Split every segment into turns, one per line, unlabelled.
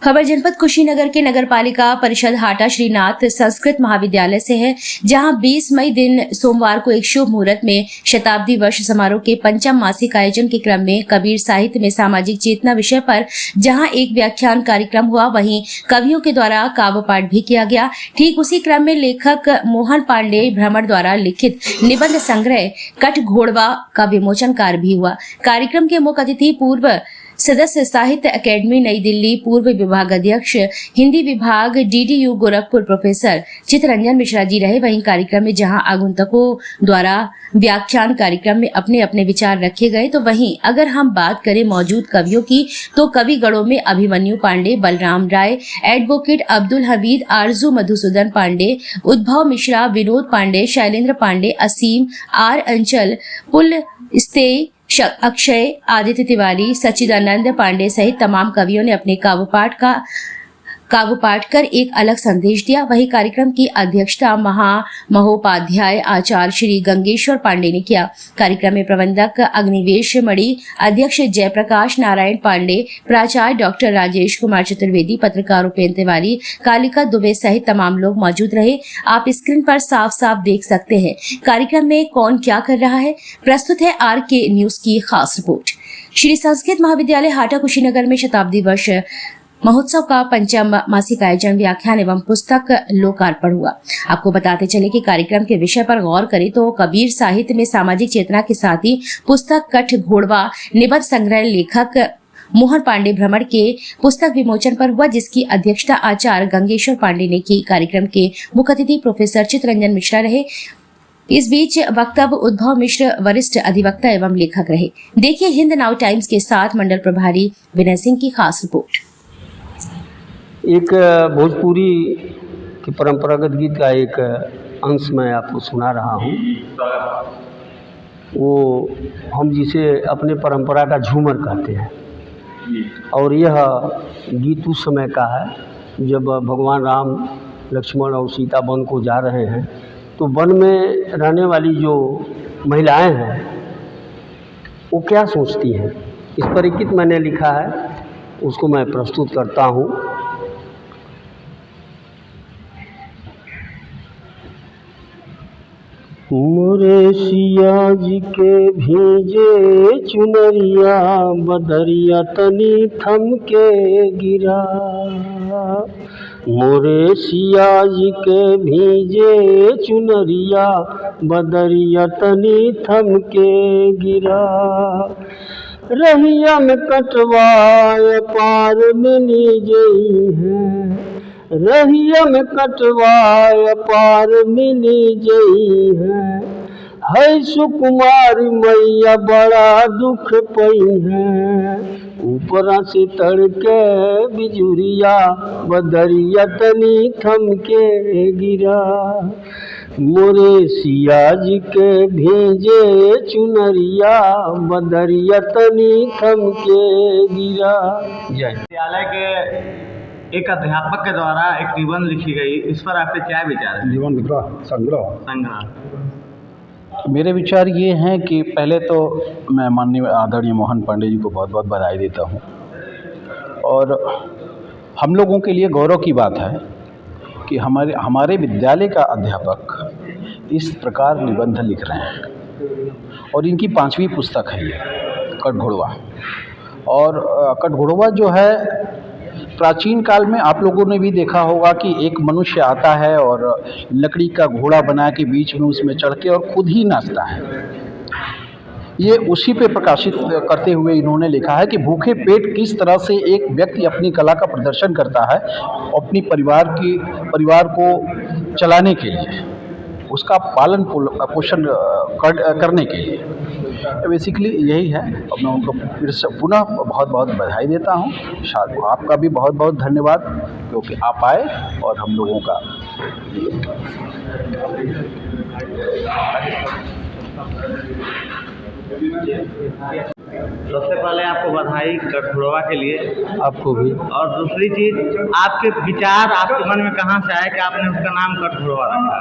खबर जनपद कुशीनगर के नगर पालिका परिषद हाटा श्रीनाथ संस्कृत महाविद्यालय से है, जहां 20 मई दिन सोमवार को एक शुभ मुहूर्त में शताब्दी वर्ष समारोह के पंचम मासिक आयोजन के क्रम में कबीर साहित्य में सामाजिक चेतना विषय पर जहां एक व्याख्यान कार्यक्रम हुआ, वहीं कवियों के द्वारा काव्य पाठ भी किया गया। ठीक उसी क्रम में लेखक मोहन पांडे भ्रमर द्वारा लिखित निबंध संग्रह कठ घोड़वा का विमोचन कार्य भी हुआ। कार्यक्रम के मुख्य अतिथि पूर्व सदस्य साहित्य अकेडमी नई दिल्ली, पूर्व विभाग अध्यक्ष हिंदी विभाग DDU गोरखपुर प्रोफेसर चित्तरंजन मिश्रा जी रहे। वहीं कार्यक्रम में जहां आगंतुकों द्वारा व्याख्यान कार्यक्रम में अपने अपने विचार रखे गए, तो वहीं अगर हम बात करें मौजूद कवियों की, तो कविगणों में अभिमन्यु पांडे, बलराम राय, एडवोकेट अब्दुल हमीद, आरजू मधुसूदन पांडे, उद्भव मिश्रा, विनोद पांडे, शैलेंद्र पांडे, असीम, R अंचल, पुल स्ते, अक्षय, आदित्य तिवारी, सच्चिदानंद पांडे सहित तमाम कवियों ने अपने काव्य पाठ कर एक अलग संदेश दिया। वही कार्यक्रम की अध्यक्षता महोपाध्याय आचार्य श्री गंगेश्वर पांडे ने किया। कार्यक्रम में प्रबंधक अग्निवेश मणि, अध्यक्ष जयप्रकाश नारायण पांडे, प्राचार्य डॉक्टर राजेश कुमार चतुर्वेदी, पत्रकार उपेंद्र तिवारी, कालिका दुबे सहित तमाम लोग मौजूद रहे। आप स्क्रीन पर साफ साफ देख सकते हैं कार्यक्रम में कौन क्या कर रहा है। प्रस्तुत है RK न्यूज की खास रिपोर्ट। श्री संस्कृत महाविद्यालय हाटा कुशीनगर में शताब्दी वर्ष महोत्सव का पंचम मासिक आयोजन, व्याख्यान एवं पुस्तक लोकार्पण हुआ। आपको बताते चले कि कार्यक्रम के विषय पर गौर करें तो कबीर साहित्य में सामाजिक चेतना के साथ ही पुस्तक कठ घोड़वा निबंध संग्रह लेखक मोहन पांडे भ्रमर के पुस्तक विमोचन पर हुआ, जिसकी अध्यक्षता आचार्य गंगेश्वर पांडे ने की। कार्यक्रम के मुख्य अतिथि प्रोफेसर चित्तरंजन मिश्रा रहे। इस बीच वक्तव्य उद्भव मिश्र वरिष्ठ अधिवक्ता एवं लेखक रहे। देखिए हिंद नाउ टाइम्स के साथ मंडल प्रभारी विनय सिंह की खास रिपोर्ट।
एक भोजपुरी के परंपरागत गीत का एक अंश मैं आपको सुना रहा हूँ। वो हम जिसे अपने परंपरा का झूमर कहते हैं, और यह गीत उस समय का है जब भगवान राम, लक्ष्मण और सीता वन को जा रहे हैं, तो वन में रहने वाली जो महिलाएं हैं वो क्या सोचती हैं, इस पर एक गीत मैंने लिखा है, उसको मैं प्रस्तुत करता हूँ। मोरे सिया जी के भीजे चुनरिया, बदरिया तनी थम के गिरा। मोरे सिया जी के भीजे चुनरिया, बदरिया तनी थम के गिरा। रहिया में कटवाए पार मिली जई है, रहिया में कटवाए पार मिली जई है सुकुमारी मैया बड़ा दुख पई है। ऊपरा से तड़के बिजुरिया, बदरिया तनी थम के गिरा। मोरे सिया जी के भेजे चुनरिया, बदरिया तनी थम के गिरा। जय।
विद्यालय के एक अध्यापक के द्वारा एक निबंध लिखी गई, इस पर आपके क्या विचार है?
निबंध का संग्रह। मेरे विचार ये हैं कि पहले तो मैं माननीय आदरणीय मोहन पांडे जी को बहुत बहुत बधाई देता हूँ, और हम लोगों के लिए गौरव की बात है कि हमारे विद्यालय का अध्यापक इस प्रकार निबंध लिख रहे हैं, और इनकी 5वीं पुस्तक है ये कठ घोड़वा। और कठ घोड़वा जो है, प्राचीन काल में आप लोगों ने भी देखा होगा कि एक मनुष्य आता है और लकड़ी का घोड़ा बना के बीच में उसमें चढ़ के और खुद ही नाचता है। ये उसी पे प्रकाशित करते हुए इन्होंने लिखा है कि भूखे पेट किस तरह से एक व्यक्ति अपनी कला का प्रदर्शन करता है अपनी परिवार को चलाने के लिए, उसका पालन पोषण करने के लिए। बेसिकली यही है। अब मैं उनको फिर से पुनः बहुत बहुत बधाई देता हूँ। आपका भी बहुत बहुत धन्यवाद, क्योंकि आप आए और हम लोगों का
सबसे पहले आपको बधाई कठ घोड़वा के लिए।
आपको भी।
और दूसरी चीज़, आपके विचार आपके मन में कहाँ से आए कि आपने उसका नाम कठ घोड़वा रखा?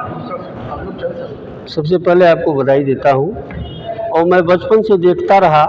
सबसे पहले आपको बधाई देता हूँ, और मैं बचपन से देखता रहा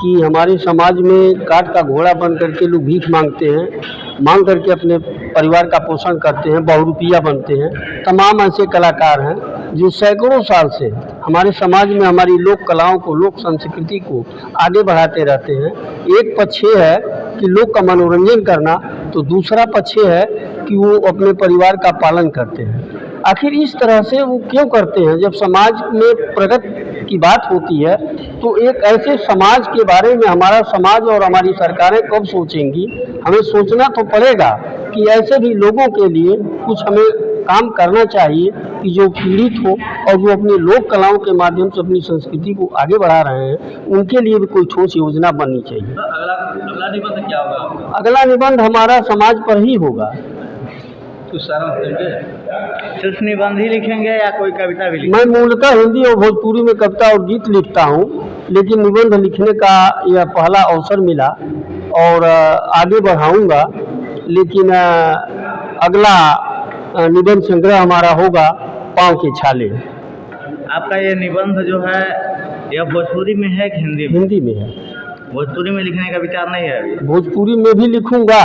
कि हमारे समाज में काठ का घोड़ा बन करके लोग भीख मांगते हैं, मांग करके अपने परिवार का पोषण करते हैं, बहुरूपिया बनते हैं। तमाम ऐसे कलाकार हैं जो सैकड़ों साल से हमारे समाज में हमारी लोक कलाओं को, लोक संस्कृति को आगे बढ़ाते रहते हैं। एक पक्ष ये है कि लोग का मनोरंजन करना, तो दूसरा पक्ष ये है कि वो अपने परिवार का पालन करते हैं। आखिर इस तरह से वो क्यों करते हैं? जब समाज में प्रगति की बात होती है तो एक ऐसे समाज के बारे में हमारा समाज और हमारी सरकारें कब सोचेंगी? हमें सोचना तो पड़ेगा कि ऐसे भी लोगों के लिए कुछ हमें काम करना चाहिए कि जो पीड़ित हो और जो अपनी लोक कलाओं के माध्यम से अपनी संस्कृति को आगे बढ़ा रहे हैं, उनके लिए भी कोई ठोस योजना बननी चाहिए।
अगला निबंध क्या होगा आपका?
अगला निबंध हमारा समाज पर ही होगा।
कुछ सारा सिर्फ निबंध ही लिखेंगे या कोई कविता भी लिखेंगे?
मैं मूलतः हिंदी और भोजपुरी में कविता और गीत लिखता हूँ, लेकिन निबंध लिखने का यह पहला अवसर मिला और आगे बढ़ाऊँगा। लेकिन अगला निबंध संग्रह हमारा होगा पाँव के छाले।
आपका ये निबंध जो है यह भोजपुरी में है कि हिंदी में?
हिंदी में है।
भोजपुरी में लिखने का विचार नहीं है अभी?
भोजपुरी में भी लिखूंगा,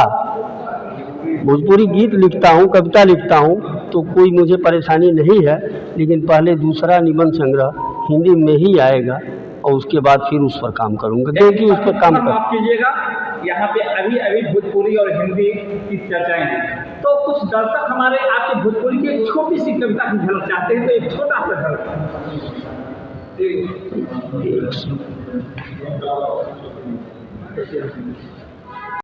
भोजपुरी गीत लिखता हूँ, कविता लिखता हूँ, तो कोई मुझे परेशानी नहीं है। लेकिन पहले दूसरा निबंध संग्रह हिंदी में ही आएगा और उसके बाद फिर उस पर काम करूँगा, क्योंकि उस पर काम
माफ कीजिएगा, यहाँ पे अभी भोजपुरी और हिंदी की चर्चाएं हैं, तो कुछ दर्शक हमारे आपके भोजपुरी की एक छोटी सी कविता की झलक चाहते हैं, तो एक छोटा सा झलक।